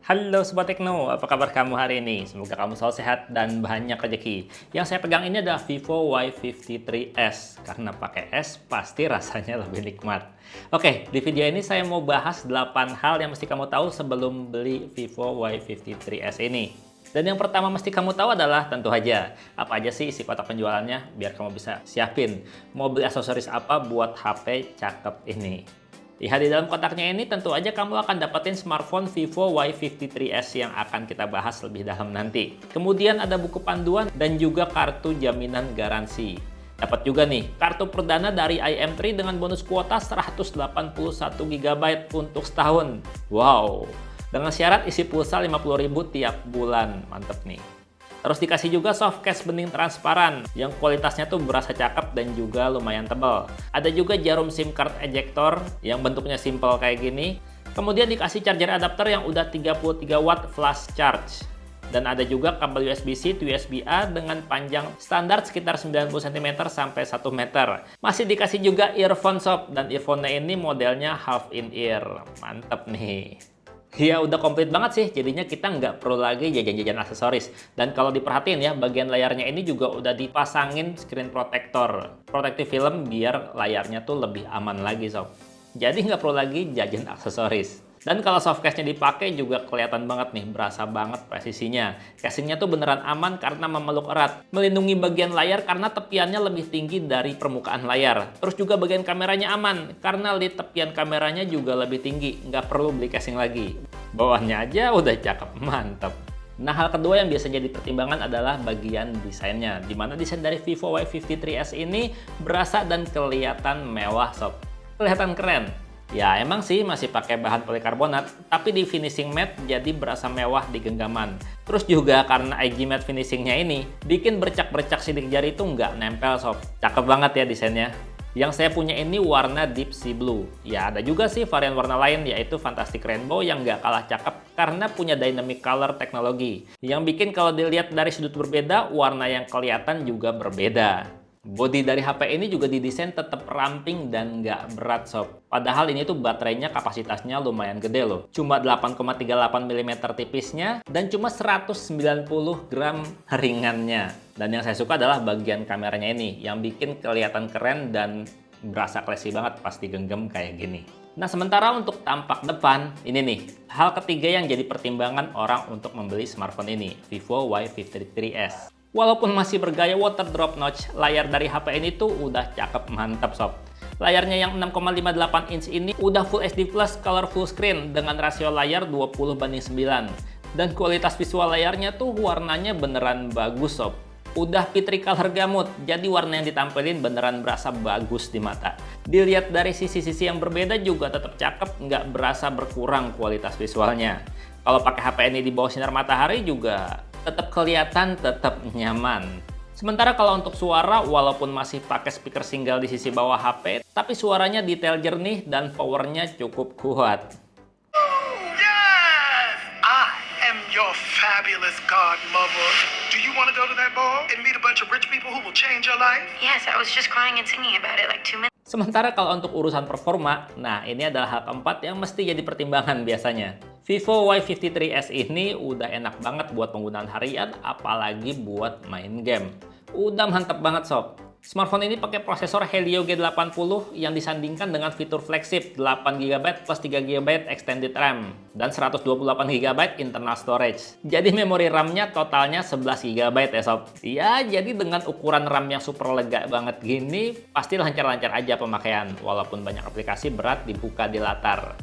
Halo Sobat Tekno, apa kabar kamu hari ini? Semoga kamu selalu sehat dan banyak rezeki. Yang saya pegang ini adalah Vivo Y53s. Karena pakai S, pasti rasanya lebih nikmat. Oke, di video ini saya mau bahas 8 hal yang mesti kamu tahu sebelum beli Vivo Y53s ini. Dan yang pertama mesti kamu tahu adalah tentu aja, apa aja sih isi kotak penjualannya, biar kamu bisa siapin mau beli aksesoris apa buat HP cakep ini. Lihat di dalam kotaknya ini tentu aja kamu akan dapetin smartphone Vivo Y53s yang akan kita bahas lebih dalam nanti. Kemudian ada buku panduan dan juga kartu jaminan garansi. Dapat juga nih kartu perdana dari IM3 dengan bonus kuota 181 GB untuk setahun. Wow, dengan syarat isi pulsa 50.000 tiap bulan. Mantep nih. Terus dikasih juga soft case bening transparan yang kualitasnya tuh berasa cakep dan juga lumayan tebal. Ada juga jarum SIM card ejector yang bentuknya simple kayak gini. Kemudian dikasih charger adapter yang udah 33 watt flash charge. Dan ada juga kabel USB-C to USB-A dengan panjang standar sekitar 90 cm sampai 1 meter. Masih dikasih juga earphone sob, dan earphone-nya ini modelnya half in ear. Mantep nih. Ya udah komplit banget sih, jadinya kita nggak perlu lagi jajan-jajan aksesoris. Dan kalau diperhatiin ya, bagian layarnya ini juga udah dipasangin screen protector. Protective film biar layarnya tuh lebih aman lagi sob. Jadi nggak perlu lagi jajan aksesoris. Dan kalau soft case-nya dipakai juga kelihatan banget nih, berasa banget presisinya. Casingnya tuh beneran aman karena memeluk erat. Melindungi bagian layar karena tepiannya lebih tinggi dari permukaan layar. Terus juga bagian kameranya aman, karena lid tepian kameranya juga lebih tinggi. Nggak perlu beli casing lagi. Bawahnya aja udah cakep, mantep. Nah, hal kedua yang biasa jadi pertimbangan adalah bagian desainnya. Dimana desain dari Vivo Y53s ini berasa dan kelihatan mewah sob. Kelihatan keren. Ya emang sih masih pakai bahan polikarbonat, tapi di finishing matte jadi berasa mewah di genggaman. Terus juga karena IG matte finishingnya ini, bikin bercak-bercak sidik jari itu nggak nempel sob. Cakep banget ya desainnya. Yang saya punya ini warna deep sea blue. Ya ada juga sih varian warna lain yaitu Fantastic Rainbow yang nggak kalah cakep karena punya dynamic color teknologi. Yang bikin kalau dilihat dari sudut berbeda, warna yang kelihatan juga berbeda. Bodi dari HP ini juga didesain tetap ramping dan nggak berat sob. Padahal ini tuh baterainya kapasitasnya lumayan gede loh. Cuma 8,38 mm tipisnya dan cuma 190 gram ringannya. Dan yang saya suka adalah bagian kameranya ini yang bikin kelihatan keren dan berasa classy banget pas digenggam kayak gini. Nah, sementara untuk tampak depan, ini nih, hal ketiga yang jadi pertimbangan orang untuk membeli smartphone ini, Vivo Y53s. Walaupun masih bergaya water drop notch, layar dari HP ini tuh udah cakep mantap sob. Layarnya yang 6,58 inch ini udah Full HD Plus color full screen dengan rasio layar 20:9. Dan kualitas visual layarnya tuh warnanya beneran bagus sob. Udah P3 color gamut, jadi warna yang ditampilin beneran berasa bagus di mata. Dilihat dari sisi-sisi yang berbeda juga tetap cakep, nggak berasa berkurang kualitas visualnya. Kalau pakai HP ini di bawah sinar matahari juga tetap kelihatan, tetap nyaman. Sementara kalau untuk suara, walaupun masih pakai speaker single di sisi bawah HP, tapi suaranya detail jernih dan powernya cukup kuat. Yes! I am your fabulous godmother. Do you want to go to that ball and meet a bunch of rich people who will change your life? Yes, I was just crying and singing about it like 2 minutes. Sementara kalau untuk urusan performa, nah ini adalah hal keempat yang mesti jadi pertimbangan biasanya. Vivo Y53s ini udah enak banget buat penggunaan harian, apalagi buat main game. Udah mantep banget sob. Smartphone ini pakai prosesor Helio G80 yang disandingkan dengan fitur flagship 8GB plus 3GB extended RAM dan 128GB internal storage. Jadi memori RAM-nya totalnya 11GB ya sob. Ya, jadi dengan ukuran RAM yang super lega banget gini, pasti lancar-lancar aja pemakaian, walaupun banyak aplikasi berat dibuka di latar.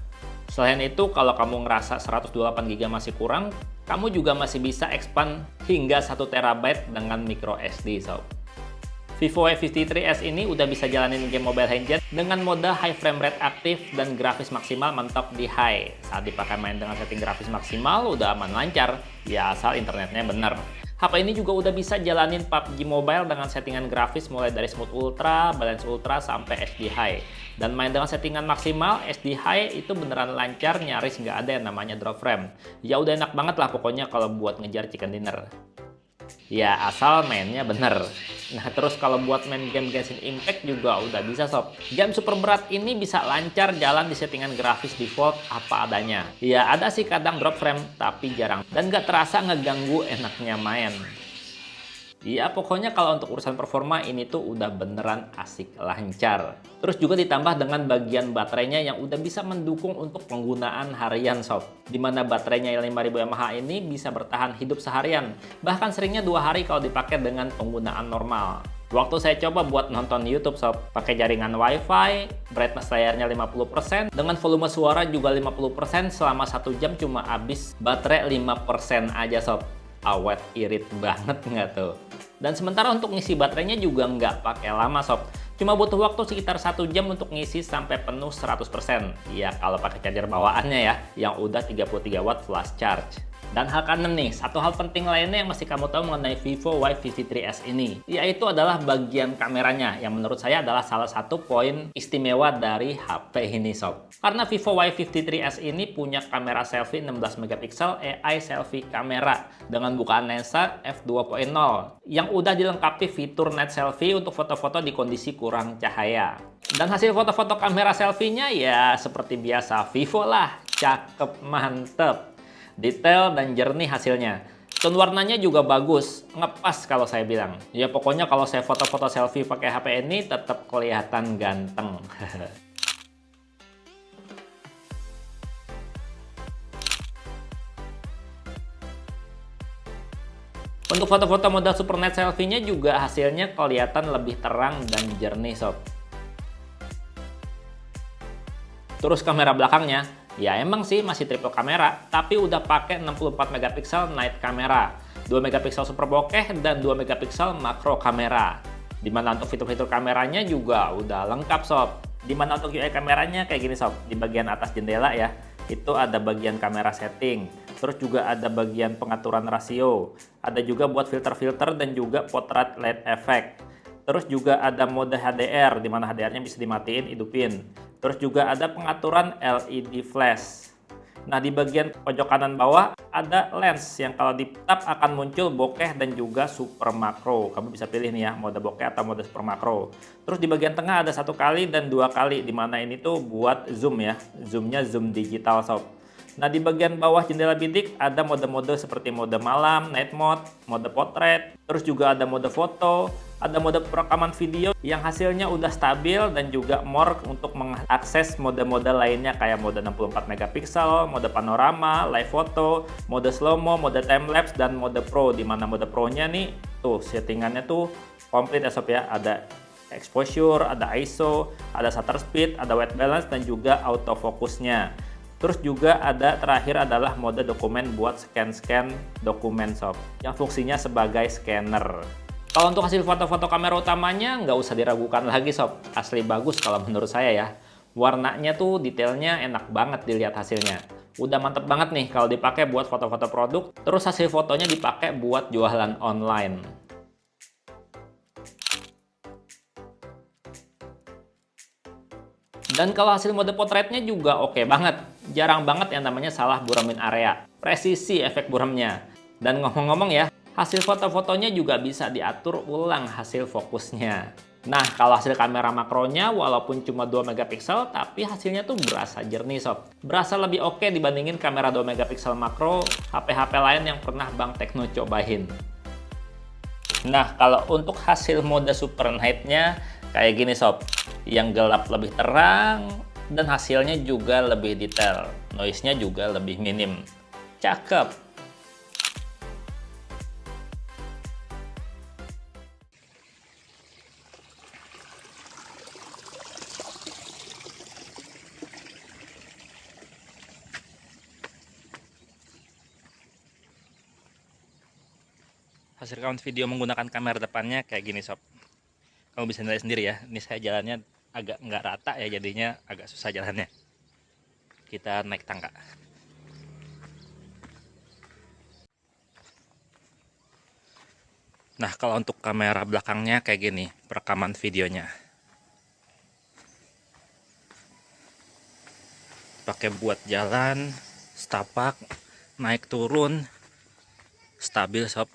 Selain itu, kalau kamu ngerasa 128GB masih kurang, kamu juga masih bisa expand hingga 1TB dengan micro SD sob. Vivo Y53s ini udah bisa jalanin game Mobile Legends dengan mode high frame rate aktif dan grafis maksimal mentok di high. Saat dipakai main dengan setting grafis maksimal udah aman lancar, ya asal internetnya bener. HP ini juga udah bisa jalanin PUBG Mobile dengan settingan grafis mulai dari Smooth Ultra, Balance Ultra, sampai HD High. Dan main dengan settingan maksimal, HD High itu beneran lancar, nyaris nggak ada yang namanya drop frame. Ya udah enak banget lah pokoknya kalau buat ngejar chicken dinner. Ya, asal mainnya bener. Nah, terus kalau buat main game Genshin Impact juga udah bisa sob. Game super berat ini bisa lancar jalan di settingan grafis default apa adanya. Ya, ada sih kadang drop frame, tapi jarang. Dan gak terasa ngeganggu enaknya main. Ya, pokoknya kalau untuk urusan performa ini tuh udah beneran asik lancar. Terus juga ditambah dengan bagian baterainya yang udah bisa mendukung untuk penggunaan harian sob. Dimana baterainya yang 5000 mAh ini bisa bertahan hidup seharian. Bahkan seringnya 2 hari kalau dipakai dengan penggunaan normal. Waktu saya coba buat nonton YouTube sob, pakai jaringan WiFi, brightness layarnya 50%, dengan volume suara juga 50%, selama 1 jam cuma habis baterai 5% aja sob. Awet irit banget nggak tuh? Dan sementara untuk ngisi baterainya juga nggak pakai lama sob. Cuma butuh waktu sekitar 1 jam untuk ngisi sampai penuh 100%. Ya kalau pakai charger bawaannya ya, yang udah 33 watt flash charge. Dan hal keenam nih, satu hal penting lainnya yang mesti kamu tahu mengenai Vivo Y53s ini, yaitu adalah bagian kameranya, yang menurut saya adalah salah satu poin istimewa dari HP ini sob. Karena Vivo Y53s ini punya kamera selfie 16 megapiksel AI selfie kamera dengan bukaan lensa f2.0 yang udah dilengkapi fitur night selfie untuk foto-foto di kondisi kurang cahaya. Dan hasil foto-foto kamera selfie-nya ya seperti biasa Vivo lah, cakep mantep. Detail dan jernih hasilnya. Tone warnanya juga bagus, ngepas kalau saya bilang. Ya pokoknya kalau saya foto-foto selfie pakai HP ini tetap kelihatan ganteng. Untuk foto-foto model super night selfie-nya juga hasilnya kelihatan lebih terang dan jernih sob. Terus kamera belakangnya, ya emang sih masih triple kamera, tapi udah pakai 64 megapiksel night kamera, 2 megapiksel super bokeh, dan 2 megapiksel makro kamera. Dimana untuk fitur-fitur kameranya juga udah lengkap sob. Dimana untuk UI kameranya kayak gini sob, di bagian atas jendela ya, itu ada bagian kamera setting, terus juga ada bagian pengaturan rasio, ada juga buat filter-filter dan juga portrait light effect. Terus juga ada mode HDR, di mana HDR-nya bisa dimatiin, hidupin. Terus juga ada pengaturan LED flash. Nah, di bagian pojok kanan bawah ada lens yang kalau di tap akan muncul bokeh dan juga super makro. Kamu bisa pilih nih ya, mode bokeh atau mode super makro. Terus di bagian tengah ada 1 kali dan 2 kali, di mana ini tuh buat zoom ya. Zoomnya zoom digital sob. Nah, di bagian bawah jendela bidik ada mode-mode seperti mode malam, night mode, mode portrait, terus juga ada mode foto, ada mode perekaman video yang hasilnya udah stabil dan juga more untuk mengakses mode-mode lainnya kayak mode 64 megapiksel, mode panorama, live photo, mode slow-mo, mode time-lapse, dan mode pro. Di mana mode pro-nya nih, tuh settingannya tuh komplit ya sob ya. Ada exposure, ada ISO, ada shutter speed, ada white balance, dan juga autofocusnya. Terus juga ada terakhir adalah mode dokumen buat scan-scan dokumen sob, yang fungsinya sebagai scanner. Kalau untuk hasil foto-foto kamera utamanya nggak usah diragukan lagi sob, asli bagus kalau menurut saya ya. Warnanya tuh detailnya enak banget dilihat hasilnya. Udah mantep banget nih kalau dipakai buat foto-foto produk, terus hasil fotonya dipakai buat jualan online. Dan kalau hasil mode potretnya juga oke banget. Jarang banget yang namanya salah buramin area. Presisi efek buramnya. Dan ngomong-ngomong ya, hasil foto-fotonya juga bisa diatur ulang hasil fokusnya. Nah, kalau hasil kamera makronya walaupun cuma 2 megapiksel, tapi hasilnya tuh berasa jernih sob. Berasa lebih oke dibandingin kamera 2 megapiksel makro HP-HP lain yang pernah Bang Tekno cobain. Nah, kalau untuk hasil mode super night-nya kayak gini sob. Yang gelap lebih terang dan hasilnya juga lebih detail. Noise-nya juga lebih minim. Cakep. Hasil rekaman video menggunakan kamera depannya kayak gini sob. Kamu bisa nilai sendiri ya. Ini saya jalannya agak nggak rata ya, jadinya agak susah jalannya. Kita naik tangga. Nah, kalau untuk kamera belakangnya kayak gini, perekaman videonya. Pakai buat jalan, setapak, naik turun, stabil sob.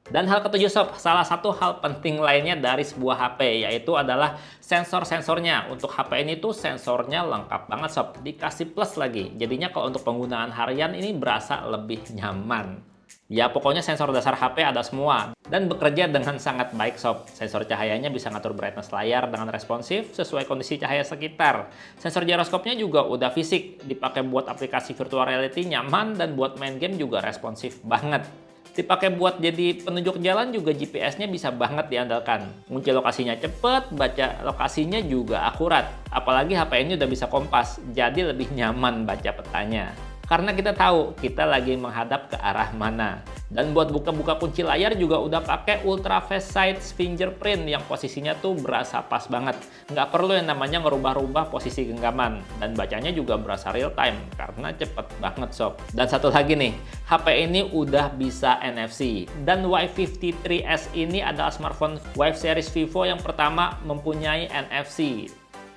Dan hal ketujuh sob, salah satu hal penting lainnya dari sebuah HP yaitu adalah sensor-sensornya. Untuk HP ini tuh sensornya lengkap banget sob, dikasih plus lagi. Jadinya kalau untuk penggunaan harian ini berasa lebih nyaman. Ya pokoknya sensor dasar HP ada semua dan bekerja dengan sangat baik sob. Sensor cahayanya bisa ngatur brightness layar dengan responsif sesuai kondisi cahaya sekitar. Sensor giroskopnya juga udah fisik, dipakai buat aplikasi virtual reality nyaman dan buat main game juga responsif banget. Dipakai buat jadi penunjuk jalan juga GPS-nya bisa banget diandalkan. Kunci lokasinya cepet, baca lokasinya juga akurat. Apalagi HP ini udah bisa kompas, jadi lebih nyaman baca petanya. Karena kita tahu kita lagi menghadap ke arah mana. Dan buat buka-buka kunci layar juga udah pakai Ultra Fast Sight Fingerprint yang posisinya tuh berasa pas banget. Nggak perlu yang namanya ngerubah-rubah posisi genggaman. Dan bacanya juga berasa real time karena cepet banget sob. Dan satu lagi nih, HP ini udah bisa NFC. Dan Y53s ini adalah smartphone Y series Vivo yang pertama mempunyai NFC.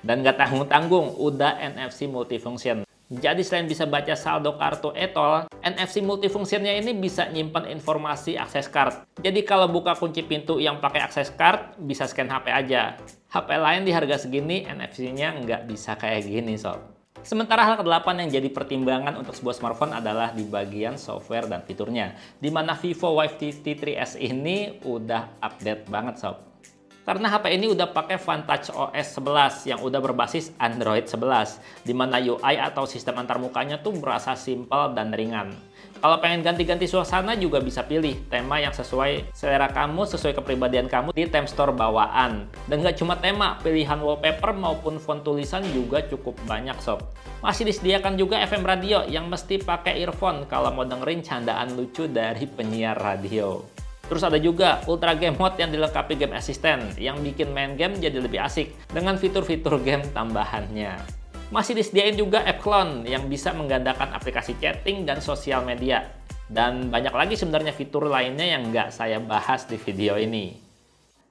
Dan nggak tanggung-tanggung, udah NFC multifunction. Jadi selain bisa baca saldo kartu e-tol, NFC multifunctionnya ini bisa nyimpan informasi akses card. Jadi kalau buka kunci pintu yang pakai akses card, bisa scan HP aja. HP lain di harga segini, NFC-nya nggak bisa kayak gini sob. Sementara hal ke-8 yang jadi pertimbangan untuk sebuah smartphone adalah di bagian software dan fiturnya. Di mana Vivo Y53s ini udah update banget sob. Karena HP ini udah pakai Vantage OS 11 yang udah berbasis Android 11, di mana UI atau sistem antarmukanya tuh berasa simpel dan ringan. Kalau pengen ganti-ganti suasana juga bisa pilih tema yang sesuai selera kamu, sesuai kepribadian kamu di Theme Store bawaan. Dan nggak cuma tema, pilihan wallpaper maupun font tulisan juga cukup banyak sob. Masih disediakan juga FM radio yang mesti pakai earphone kalau mau dengerin candaan lucu dari penyiar radio. Terus ada juga Ultra Game Mode yang dilengkapi game assistant yang bikin main game jadi lebih asik dengan fitur-fitur game tambahannya. Masih disediain juga app clone yang bisa menggandakan aplikasi chatting dan sosial media. Dan banyak lagi sebenarnya fitur lainnya yang nggak saya bahas di video ini.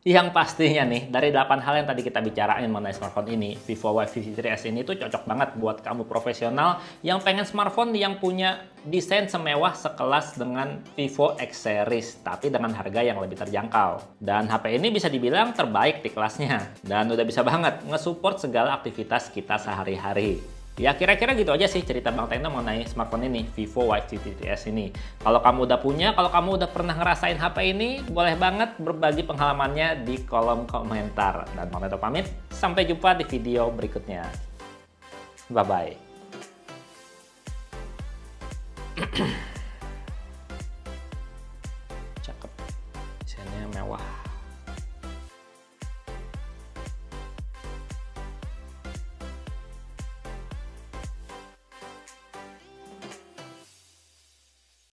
Yang pastinya nih, dari 8 hal yang tadi kita bicarain mengenai smartphone ini, Vivo Y53s ini tuh cocok banget buat kamu profesional yang pengen smartphone yang punya desain semewah sekelas dengan Vivo X Series, tapi dengan harga yang lebih terjangkau. Dan HP ini bisa dibilang terbaik di kelasnya, dan udah bisa banget nge-support segala aktivitas kita sehari-hari. Ya kira-kira gitu aja sih cerita Bang Teno mengenai smartphone ini, Vivo Y53s ini. Kalau kamu udah punya, kalau kamu udah pernah ngerasain HP ini, boleh banget berbagi pengalamannya di kolom komentar. Dan Bang Teno pamit, sampai jumpa di video berikutnya. Bye-bye.